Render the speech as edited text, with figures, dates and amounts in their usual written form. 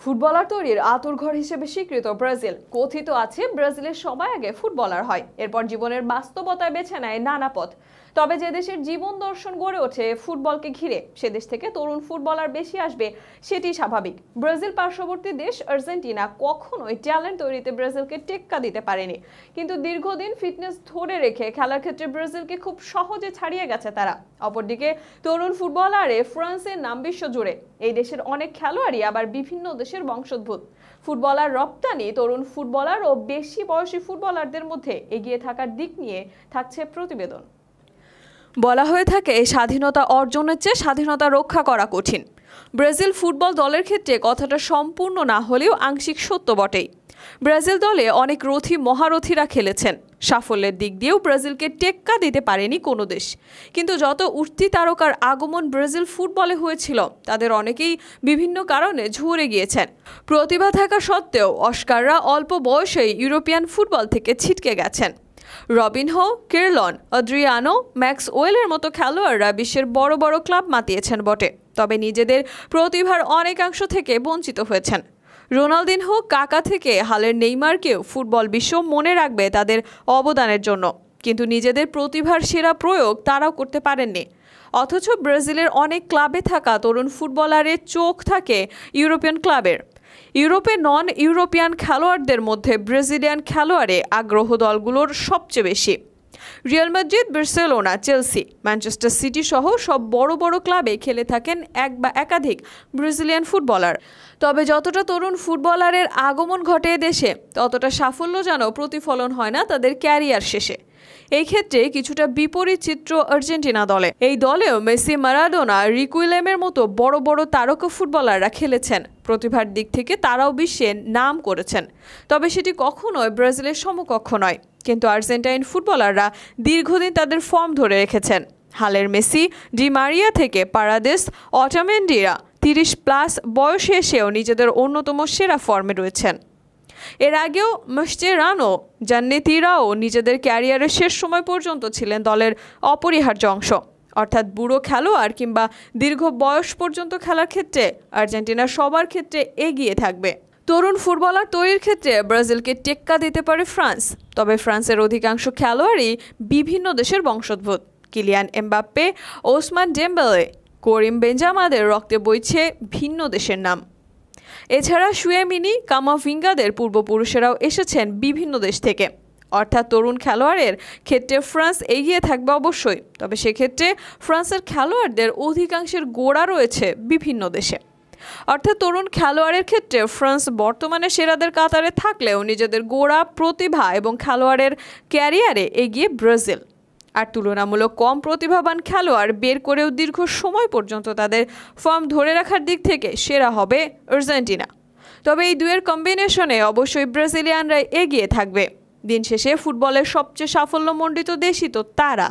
Footballer তৈরির আঁতুড়ঘর হিসেবে স্বীকৃত ব্রাজিল। কথিত আছে ব্রাজিলের সবাই আগে ফুটবলার হয়, এরপর জীবনের বাস্তবতায় বেছে নেয় নানা পথ। তবে যে দেশের জীবন দর্শন গড়ে ওঠে ফুটবলকে ঘিরে, সে দেশ থেকে তরুণ ফুটবলার বেশি আসবে, সেটি স্বাভাবিক। ব্রাজিল পার্শ্ববর্তী দেশ আর্জেন্টিনা কখনোই ট্যালেন্ট তৈরিতে ব্রাজিলকে টেক্কা দিতে পারেনি, কিন্তু দীর্ঘদিন ফিটনেস ধরে রেখে খেলার ক্ষেত্রে ব্রাজিলকে খুব সহজে ছাড়িয়ে গেছে তারা। অপরদিকে তরুণ ফুটবলারে ফ্রান্সের নাম বিশ্বজুড়ে। এই দেশের অনেক খেলোয়াড়ই আবার বিভিন্ন দেশের বংশোদ্ভূত। ফুটবলার রপ্তানি তরুণ ফুটবলার ও বেশি বয়সী ফুটবলারদের মধ্যে এগিয়ে থাকার দিক নিয়ে থাকছে প্রতিবেদন। বলা হয়ে থাকে, স্বাধীনতা অর্জনের চেয়ে স্বাধীনতা রক্ষা করা কঠিন। ব্রাজিল ফুটবল দলের ক্ষেত্রে কথাটা সম্পূর্ণ না হলেও আংশিক সত্য বটেই। ব্রাজিল দলে অনেক রথী মহারথীরা খেলেছেন। সাফল্যের দিক দিয়েও ব্রাজিলকে টেক্কা দিতে পারেনি কোনো দেশ। কিন্তু যত উঠতি তারকার আগমন ব্রাজিল ফুটবলে হয়েছিল, তাদের অনেকেই বিভিন্ন কারণে ঝরে গিয়েছেন। প্রতিভা থাকা সত্ত্বেও অস্কাররা অল্প বয়সেই ইউরোপিয়ান ফুটবল থেকে ছিটকে গেছেন। রবিনহো, কেরলন, আদ্রিয়ানো, ম্যাক্সওয়েলের মতো খেলোয়াড়রা বিশ্বের বড় বড় ক্লাব মাতিয়েছেন বটে, তবে নিজেদের প্রতিভার অনেকাংশ থেকে বঞ্চিত হয়েছেন। রোনালদিনহো, কাকা থেকে হালের নেইমারকেও ফুটবল বিশ্ব মনে রাখবে তাদের অবদানের জন্য, কিন্তু নিজেদের প্রতিভার সেরা প্রয়োগ তারাও করতে পারেননি। অথচ ব্রাজিলের অনেক ক্লাবে থাকা তরুণ ফুটবলারের চোখ থাকে ইউরোপিয়ান ক্লাবের। ইউরোপে নন ইউরোপিয়ান খেলোয়াড়দের মধ্যে ব্রাজিলিয়ান খেলোয়াড়ে আগ্রহ দলগুলোর সবচেয়ে বেশি। Real Madrid, Barcelona, Chelsea, Manchester city সহ সব বড় বড় ক্লাবে খেলে থাকেন এক বা একাধিক ব্রাজিলিয়ান ফুটবলার। তবে যতটা তরুণ ফুটবলারের আগমন ঘটে দেশে, ততটা সাফল্য যেন প্রতিফলন হয় না তাদের ক্যারিয়ার শেষে। এই ক্ষেত্রে কিছুটা বিপরীত চিত্র আর্জেন্টিনা দলে। এই দলেও মেসি, মারাডোনা, রিকুইলেমের মতো বড় বড় তারকা ফুটবলাররা খেলেছেন। প্রতিভার দিক থেকে তারাও বিশ্বে নাম করেছেন, তবে সেটি কখনোই ব্রাজিলের সমকক্ষ নয়। কিন্তু আর্জেন্টাইন ফুটবলাররা দীর্ঘদিন তাদের ফর্ম ধরে রেখেছেন। হালের মেসি, ডি মারিয়া থেকে পারাদেস, অটামেন্ডিরা 30+ বয়সে এসেও নিজেদের অন্যতম সেরা ফর্মে রয়েছেন। এর আগেও মাসচেরানো, জান্নেতিরাও নিজেদের ক্যারিয়ারের শেষ সময় পর্যন্ত ছিলেন দলের অপরিহার্য অংশ। অর্থাৎ বুড়ো খেলোয়াড় কিংবা দীর্ঘ বয়স পর্যন্ত খেলার ক্ষেত্রে আর্জেন্টিনা সবার ক্ষেত্রে এগিয়ে থাকবে। তরুণ ফুটবলার তৈরির ক্ষেত্রে ব্রাজিলকে টেক্কা দিতে পারে ফ্রান্স, তবে ফ্রান্সের অধিকাংশ খেলোয়াড়ই বিভিন্ন দেশের বংশোদ্ভূত। কিলিয়ান এমবাপ্পে, ওসমান ডেম্বেলে, করিম বেঞ্জামাদের রক্তে বইছে ভিন্ন দেশের নাম। এছাড়া শুয়েমিনি, কামাভিঙ্গাদের পূর্বপুরুষেরাও এসেছেন বিভিন্ন দেশ থেকে। অর্থাৎ তরুণ খেলোয়াড়ের ক্ষেত্রে ফ্রান্স এগিয়ে থাকবে অবশ্যই, তবে সেক্ষেত্রে ফ্রান্সের খেলোয়াড়দের অধিকাংশের গোড়া রয়েছে বিভিন্ন দেশে। অর্থাৎ তরুণ খেলোয়াড়ের ক্ষেত্রে ফ্রান্স বর্তমানে সেরাদের কাতারে থাকলেও নিজেদের গোড়া, প্রতিভা এবং খেলোয়াড়ের ক্যারিয়ারে এগিয়ে ব্রাজিল। আর তুলনামূলক কম প্রতিভাবান খেলোয়াড় বের করেও দীর্ঘ সময় পর্যন্ত তাদের ফর্ম ধরে রাখার দিক থেকে সেরা হবে আর্জেন্টিনা। তবে এই দুয়ের কম্বিনেশনে অবশ্যই ব্রাজিলিয়ানরাই এগিয়ে থাকবে। দিন শেষে ফুটবলের সবচেয়ে সাফল্যমণ্ডিত দেশই তো তারা।